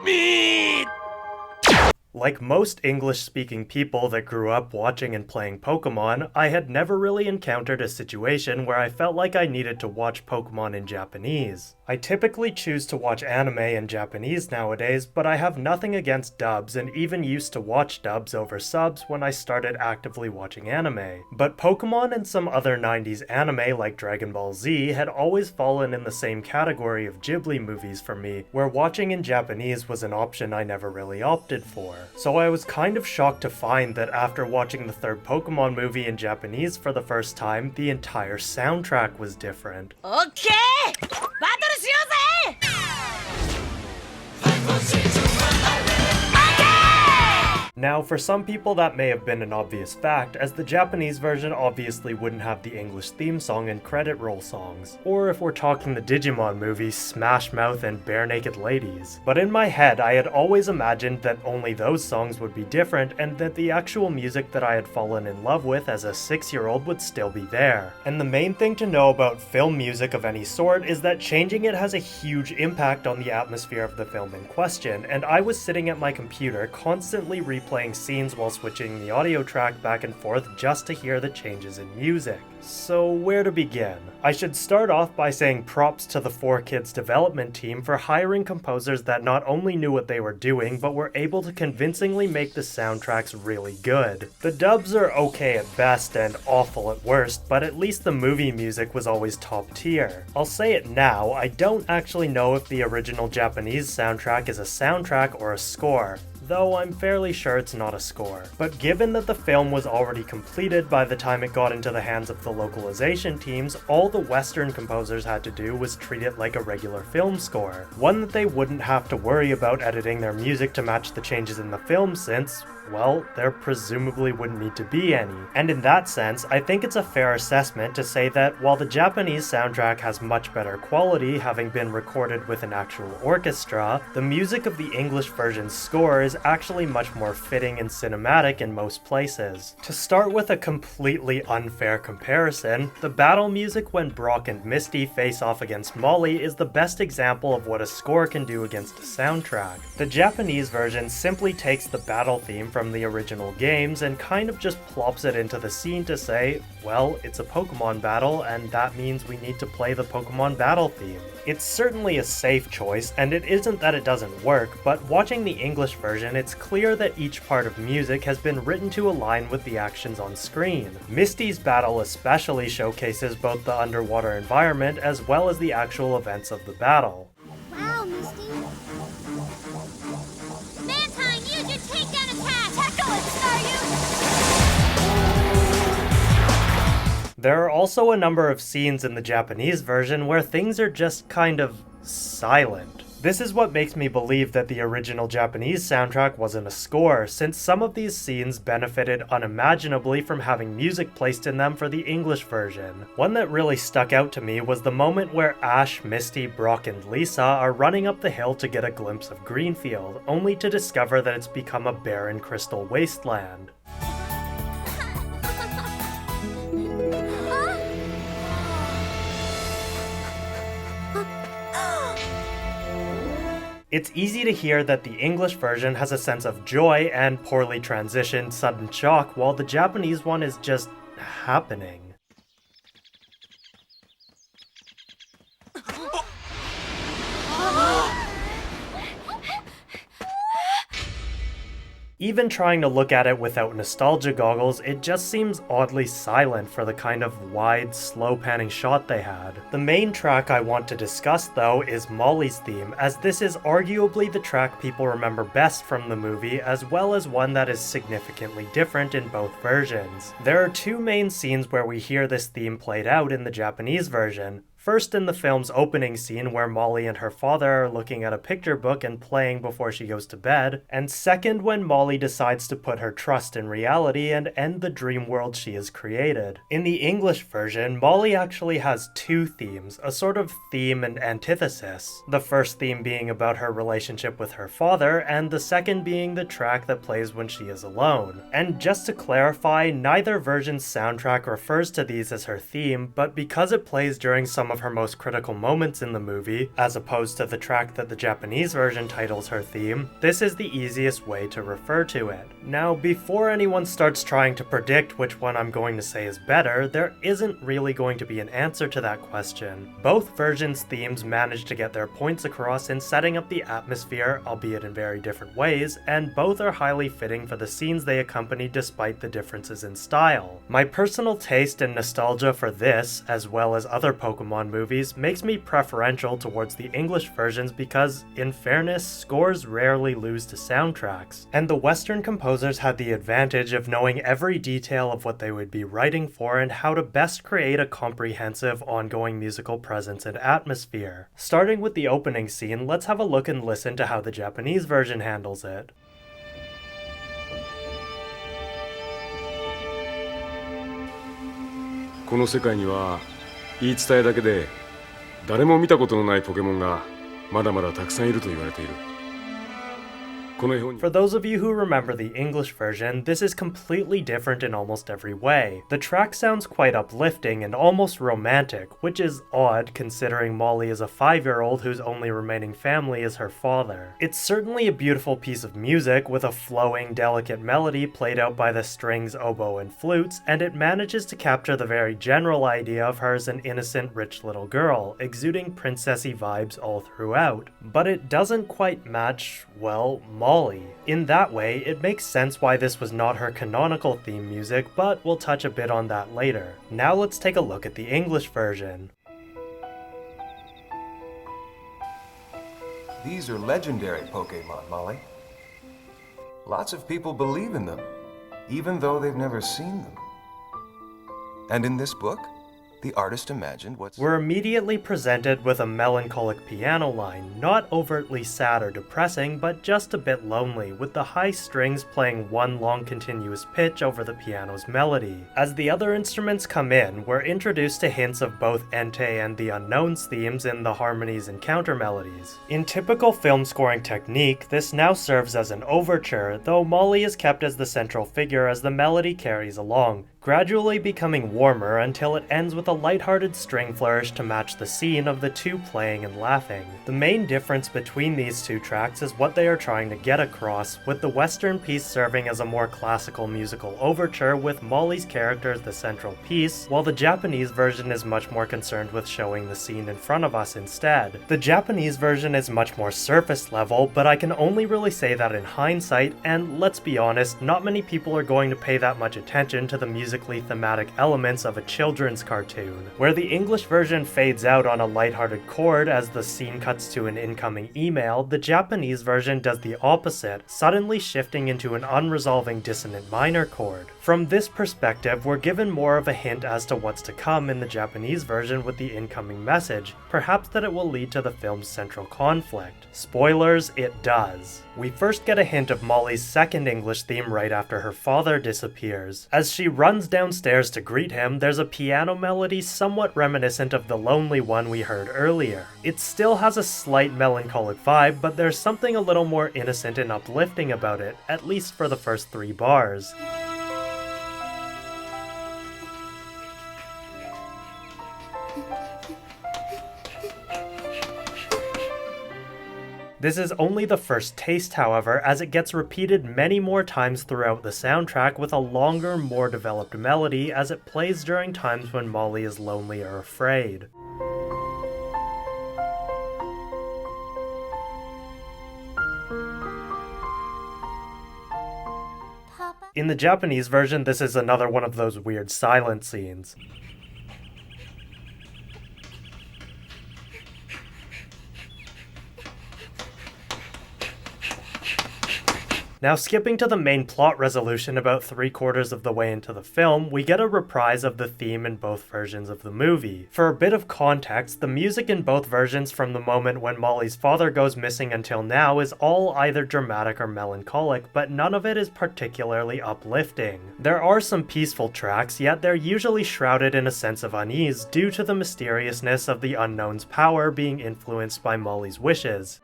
Meat! Like most English-speaking people that grew up watching and playing Pokemon, I had never really encountered a situation where I felt like I needed to watch Pokemon in Japanese. I typically choose to watch anime in Japanese nowadays, but I have nothing against dubs and even used to watch dubs over subs when I started actively watching anime. But Pokemon and some other 90s anime like Dragon Ball Z had always fallen in the same category of Ghibli movies for me, where watching in Japanese was an option I never really opted for. So I was kind of shocked to find that after watching the third Pokemon movie in Japanese for the first time, the entire soundtrack was different. Okay! バトルしようぜ! Now, for some people that may have been an obvious fact, as the Japanese version obviously wouldn't have the English theme song and credit roll songs. Or if we're talking the Digimon movies, Smash Mouth and Bare Naked Ladies. But in my head, I had always imagined that only those songs would be different and that the actual music that I had fallen in love with as a 6-year-old would still be there. And the main thing to know about film music of any sort is that changing it has a huge impact on the atmosphere of the film in question, and I was sitting at my computer constantly replaying scenes while switching the audio track back and forth just to hear the changes in music. So where to begin? I should start off by saying props to the 4Kids development team for hiring composers that not only knew what they were doing, but were able to convincingly make the soundtracks really good. The dubs are okay at best and awful at worst, but at least the movie music was always top tier. I'll say it now, I don't actually know if the original Japanese soundtrack is a soundtrack or a score, though I'm fairly sure it's not a score. But given that the film was already completed by the time it got into the hands of the localization teams, all the Western composers had to do was treat it like a regular film score. One that they wouldn't have to worry about editing their music to match the changes in the film since, well, there presumably wouldn't need to be any. And in that sense, I think it's a fair assessment to say that while the Japanese soundtrack has much better quality, having been recorded with an actual orchestra, the music of the English version's score is actually much more fitting and cinematic in most places. To start with a completely unfair comparison, the battle music when Brock and Misty face off against Molly is the best example of what a score can do against a soundtrack. The Japanese version simply takes the battle theme from the original games and kind of just plops it into the scene to say, well, it's a Pokemon battle and that means we need to play the Pokemon battle theme. It's certainly a safe choice, and it isn't that it doesn't work, but watching the English version, it's clear that each part of music has been written to align with the actions on screen. Misty's battle especially showcases both the underwater environment as well as the actual events of the battle. Wow, Misty. Mantine, use your takedown attack! Tackle it, Staryu! There are also a number of scenes in the Japanese version where things are just kind of silent. This is what makes me believe that the original Japanese soundtrack wasn't a score, since some of these scenes benefited unimaginably from having music placed in them for the English version. One that really stuck out to me was the moment where Ash, Misty, Brock, and Lisa are running up the hill to get a glimpse of Greenfield, only to discover that it's become a barren crystal wasteland. It's easy to hear that the English version has a sense of joy and poorly transitioned sudden shock, while the Japanese one is just happening. Even trying to look at it without nostalgia goggles, it just seems oddly silent for the kind of wide, slow panning shot they had. The main track I want to discuss though is Molly's theme, as this is arguably the track people remember best from the movie, as well as one that is significantly different in both versions. There are two main scenes where we hear this theme played out in the Japanese version. First in the film's opening scene where Molly and her father are looking at a picture book and playing before she goes to bed, and second when Molly decides to put her trust in reality and end the dream world she has created. In the English version, Molly actually has two themes, a sort of theme and antithesis. The first theme being about her relationship with her father, and the second being the track that plays when she is alone. And just to clarify, neither version's soundtrack refers to these as her theme, but because it plays during some of of her most critical moments in the movie, as opposed to the track that the Japanese version titles her theme, this is the easiest way to refer to it. Now, before anyone starts trying to predict which one I'm going to say is better, there isn't really going to be an answer to that question. Both versions' themes manage to get their points across in setting up the atmosphere, albeit in very different ways, and both are highly fitting for the scenes they accompany despite the differences in style. My personal taste and nostalgia for this, as well as other Pokemon movies, makes me preferential towards the English versions because, in fairness, scores rarely lose to soundtracks, and the Western composers had the advantage of knowing every detail of what they would be writing for and how to best create a comprehensive, ongoing musical presence and atmosphere. Starting with the opening scene, let's have a look and listen to how the Japanese version handles it. この世界には言い伝えだけで誰も見たことのないポケモンがまだまだたくさんいると言われている。 For those of you who remember the English version, this is completely different in almost every way. The track sounds quite uplifting and almost romantic, which is odd considering Molly is a 5-year-old whose only remaining family is her father. It's certainly a beautiful piece of music with a flowing, delicate melody played out by the strings, oboe, and flutes, and it manages to capture the very general idea of her as an innocent, rich little girl, exuding princessy vibes all throughout. But it doesn't quite match, well, Molly. In that way, it makes sense why this was not her canonical theme music, but we'll touch a bit on that later. Now let's take a look at the English version. These are legendary Pokemon, Molly. Lots of people believe in them, even though they've never seen them. And in this book, the artist imagined what's... We're immediately presented with a melancholic piano line, not overtly sad or depressing, but just a bit lonely, with the high strings playing one long continuous pitch over the piano's melody. As the other instruments come in, we're introduced to hints of both Entei and the Unknown's themes in the harmonies and counter melodies. In typical film scoring technique, this now serves as an overture, though Molly is kept as the central figure as the melody carries along, gradually becoming warmer until it ends with a lighthearted string flourish to match the scene of the two playing and laughing. The main difference between these two tracks is what they are trying to get across, with the Western piece serving as a more classical musical overture with Molly's character as the central piece, while the Japanese version is much more concerned with showing the scene in front of us instead. The Japanese version is much more surface level, but I can only really say that in hindsight, and let's be honest, not many people are going to pay that much attention to the musically thematic elements of a children's cartoon. Where the English version fades out on a lighthearted chord as the scene cuts to an incoming email, the Japanese version does the opposite, suddenly shifting into an unresolving dissonant minor chord. From this perspective, we're given more of a hint as to what's to come in the Japanese version with the incoming message, perhaps that it will lead to the film's central conflict. Spoilers, it does. We first get a hint of Molly's second English theme right after her father disappears. As she runs downstairs to greet him, there's a piano melody somewhat reminiscent of the lonely one we heard earlier. It still has a slight melancholic vibe, but there's something a little more innocent and uplifting about it, at least for the first 3 bars. This is only the first taste, however, as it gets repeated many more times throughout the soundtrack with a longer, more developed melody as it plays during times when Molly is lonely or afraid. Papa? In the Japanese version, this is another one of those weird silent scenes. Now, skipping to the main plot resolution about 3/4 of the way into the film, we get a reprise of the theme in both versions of the movie. For a bit of context, the music in both versions from the moment when Molly's father goes missing until now is all either dramatic or melancholic, but none of it is particularly uplifting. There are some peaceful tracks, yet they're usually shrouded in a sense of unease due to the mysteriousness of the unknown's power being influenced by Molly's wishes.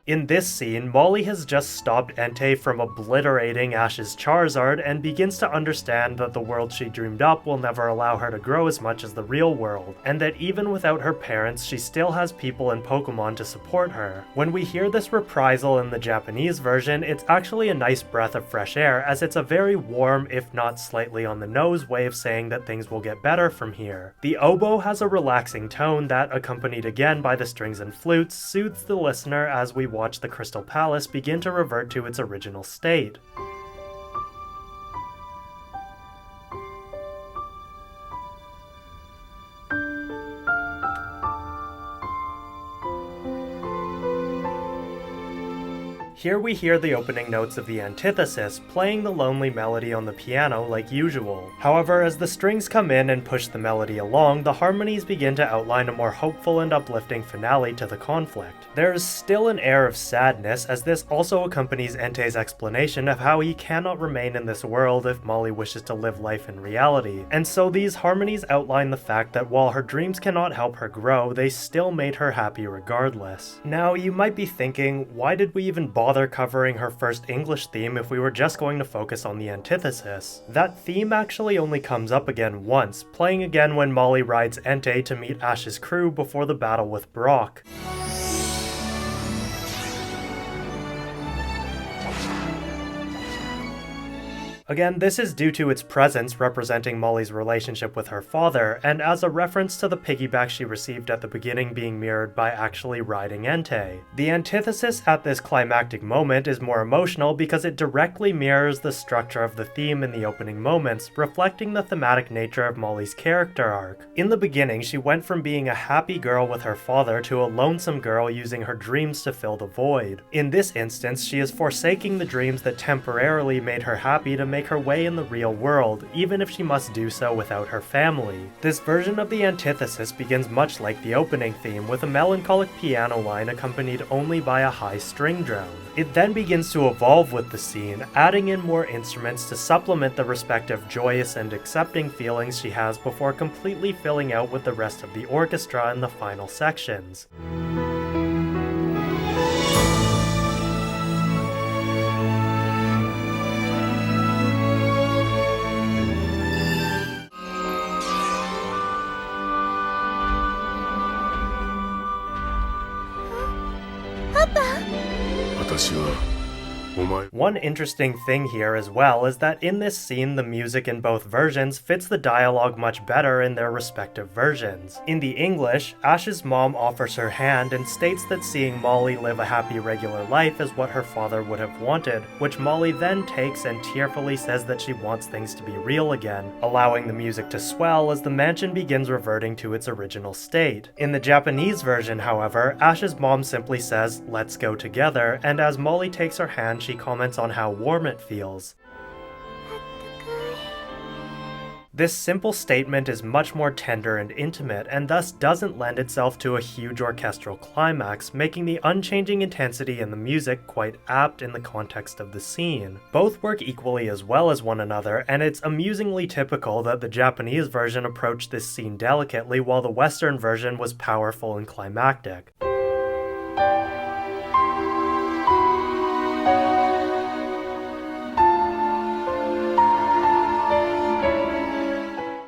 In this scene, Molly has just stopped Entei from obliterating Ash's Charizard and begins to understand that the world she dreamed up will never allow her to grow as much as the real world, and that even without her parents, she still has people and Pokemon to support her. When we hear this reprisal in the Japanese version, it's actually a nice breath of fresh air, as it's a very warm, if not slightly on the nose way of saying that things will get better from here. The oboe has a relaxing tone that, accompanied again by the strings and flutes, soothes the listener as we watch the Crystal Palace begin to revert to its original state. Here we hear the opening notes of the antithesis, playing the lonely melody on the piano like usual. However, as the strings come in and push the melody along, the harmonies begin to outline a more hopeful and uplifting finale to the conflict. There is still an air of sadness, as this also accompanies Entei's explanation of how he cannot remain in this world if Molly wishes to live life in reality, and so these harmonies outline the fact that while her dreams cannot help her grow, they still made her happy regardless. Now, you might be thinking, why did we even bother covering her first English theme if we were just going to focus on the antithesis? That theme actually only comes up again once, playing again when Molly rides Entei to meet Ash's crew before the battle with Brock. Again, this is due to its presence representing Molly's relationship with her father, and as a reference to the piggyback she received at the beginning being mirrored by actually riding Entei. The antithesis at this climactic moment is more emotional because it directly mirrors the structure of the theme in the opening moments, reflecting the thematic nature of Molly's character arc. In the beginning, she went from being a happy girl with her father to a lonesome girl using her dreams to fill the void. In this instance, she is forsaking the dreams that temporarily made her happy to make her way in the real world, even if she must do so without her family. This version of the antithesis begins much like the opening theme, with a melancholic piano line accompanied only by a high string drone. It then begins to evolve with the scene, adding in more instruments to supplement the respective joyous and accepting feelings she has before completely filling out with the rest of the orchestra in the final sections. One interesting thing here as well is that in this scene the music in both versions fits the dialogue much better in their respective versions. In the English, Ash's mom offers her hand and states that seeing Molly live a happy regular life is what her father would have wanted, which Molly then takes and tearfully says that she wants things to be real again, allowing the music to swell as the mansion begins reverting to its original state. In the Japanese version, however, Ash's mom simply says, "Let's go together," and as Molly takes her hand, she comments on how warm it feels. This simple statement is much more tender and intimate, and thus doesn't lend itself to a huge orchestral climax, making the unchanging intensity in the music quite apt in the context of the scene. Both work equally as well as one another, and it's amusingly typical that the Japanese version approached this scene delicately while the Western version was powerful and climactic.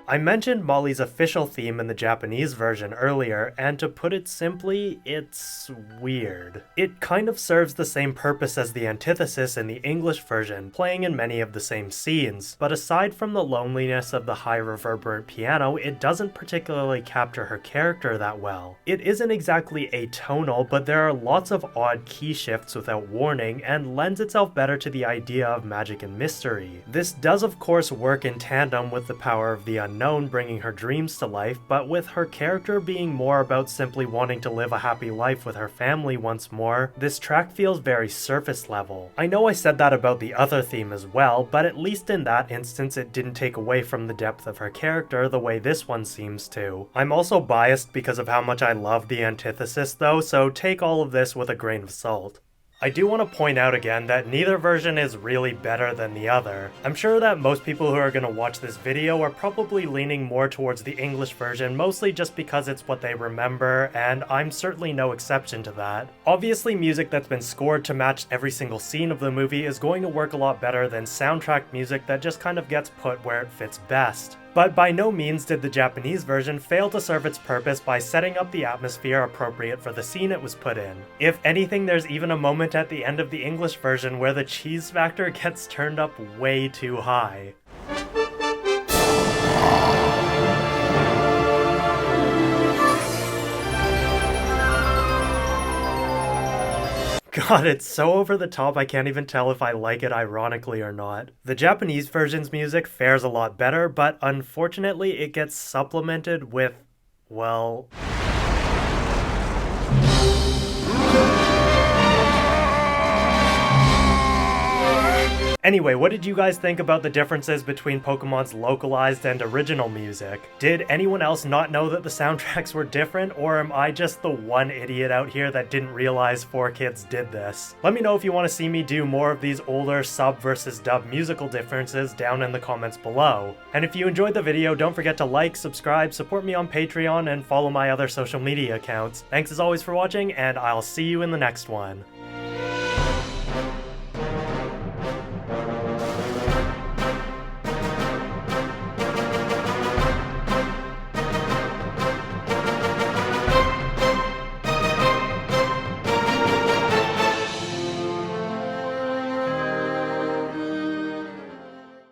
I mentioned Molly's official theme in the Japanese version earlier, and to put it simply, it's weird. It kind of serves the same purpose as the antithesis in the English version, playing in many of the same scenes, but aside from the loneliness of the high reverberant piano, it doesn't particularly capture her character that well. It isn't exactly atonal, but there are lots of odd key shifts without warning, and lends itself better to the idea of magic and mystery. This does of course work in tandem with the power of the unknown, bringing her dreams to life, but with her character being more about simply wanting to live a happy life with her family once more, this track feels very surface level. I know I said that about the other theme as well, but at least in that instance it didn't take away from the depth of her character the way this one seems to. I'm also biased because of how much I love the antithesis though, so take all of this with a grain of salt. I do want to point out again that neither version is really better than the other. I'm sure that most people who are going to watch this video are probably leaning more towards the English version, mostly just because it's what they remember, and I'm certainly no exception to that. Obviously, music that's been scored to match every single scene of the movie is going to work a lot better than soundtrack music that just kind of gets put where it fits best. But by no means did the Japanese version fail to serve its purpose by setting up the atmosphere appropriate for the scene it was put in. If anything, there's even a moment at the end of the English version where the cheese factor gets turned up way too high. God, it's so over the top I can't even tell if I like it ironically or not. The Japanese version's music fares a lot better, but unfortunately it gets supplemented with, well... Anyway, what did you guys think about the differences between Pokemon's localized and original music? Did anyone else not know that the soundtracks were different, or am I just the one idiot out here that didn't realize 4Kids did this? Let me know if you want to see me do more of these older sub versus dub musical differences down in the comments below. And if you enjoyed the video, don't forget to like, subscribe, support me on Patreon, and follow my other social media accounts. Thanks as always for watching, and I'll see you in the next one.